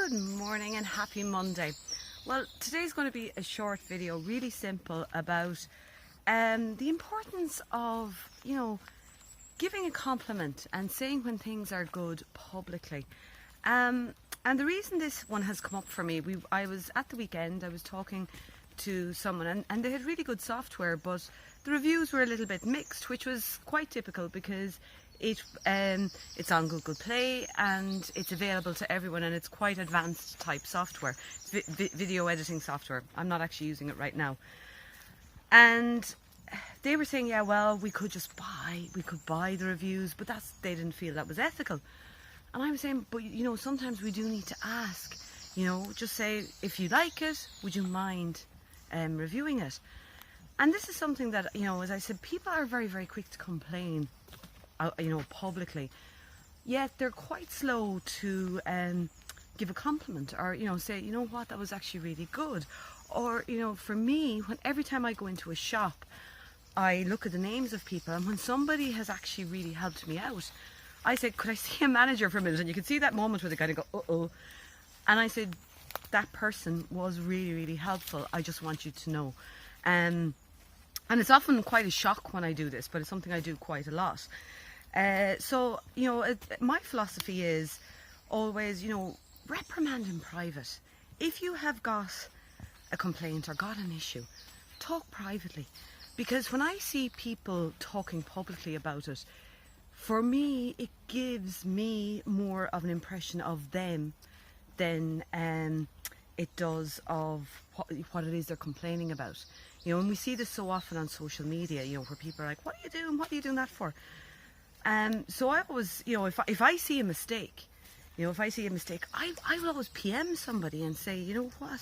Good morning and happy Monday. Well, today's going to be a short video, really simple, about the importance of, giving a compliment and saying when things are good publicly. And the reason this one has come up for me, I was at the weekend, I was talking to someone and they had really good software, but the reviews were a little bit mixed, which was quite typical because it's on Google Play and it's available to everyone, and it's quite advanced type software, video editing software. I'm not actually using it right now. And they were saying, yeah, well, we could buy the reviews, but they didn't feel that was ethical. And I was saying, but sometimes we do need to ask, just say, if you like it, would you mind reviewing it? And this is something that, as I said, people are very, very quick to complain, publicly, yet they're quite slow to give a compliment or, say, what, that was actually really good. Or, for me, every time I go into a shop, I look at the names of people, and when somebody has actually really helped me out, I said, could I see a manager for a minute? And you can see that moment where they kind of go, uh-oh. And I said, that person was really, really helpful. I just want you to know. And it's often quite a shock when I do this, but it's something I do quite a lot. So, my philosophy is always, reprimand in private. If you have got a complaint or got an issue, talk privately. Because when I see people talking publicly about it, for me, it gives me more of an impression of them than it does of what it is they're complaining about. And we see this so often on social media, where people are like, what are you doing? What are you doing that for? So I always, if I see a mistake, I will always PM somebody and say, you know what,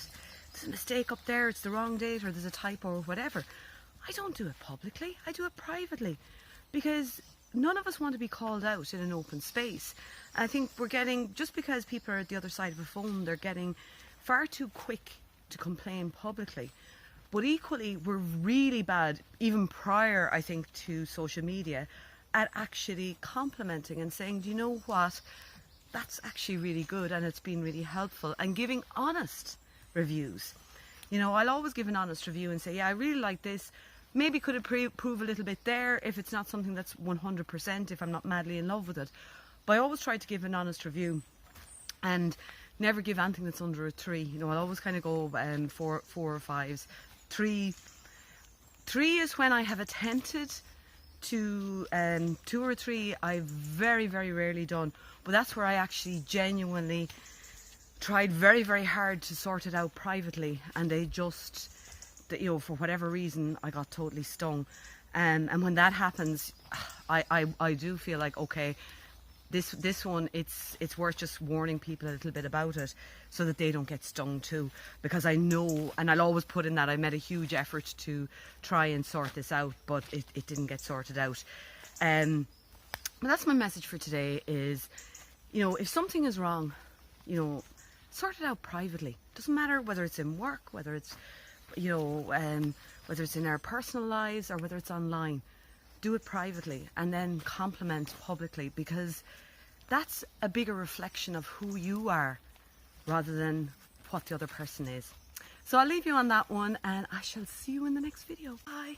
there's a mistake up there, it's the wrong date, or there's a typo or whatever. I don't do it publicly, I do it privately, because none of us want to be called out in an open space. And I think we're getting, just because people are at the other side of a phone, they're getting far too quick to complain publicly. But equally, we're really bad, even prior, I think, to social media, at actually complimenting and saying, do you know what, that's actually really good and it's been really helpful, and giving honest reviews. I'll always give an honest review and say, yeah, I really like this. Maybe could improve a little bit there if it's not something that's 100%, if I'm not madly in love with it. But I always try to give an honest review and never give anything that's under a 3. I'll always kind of go 4 or 5s. 3 is when I have attempted to 2 or 3 I've very, very rarely done, but that's where I actually genuinely tried very, very hard to sort it out privately, and they just, for whatever reason, I got totally stung. And when that happens, I do feel like, okay, this one, it's worth just warning people a little bit about it so that they don't get stung too, because I know, and I'll always put in that I made a huge effort to try and sort this out, but it didn't get sorted out. But that's my message for today is, if something is wrong, sort it out privately. Doesn't matter whether it's in work, whether it's, whether it's in our personal lives or whether it's online. Do it privately and then compliment publicly, because that's a bigger reflection of who you are rather than what the other person is. So I'll leave you on that one, and I shall see you in the next video. Bye.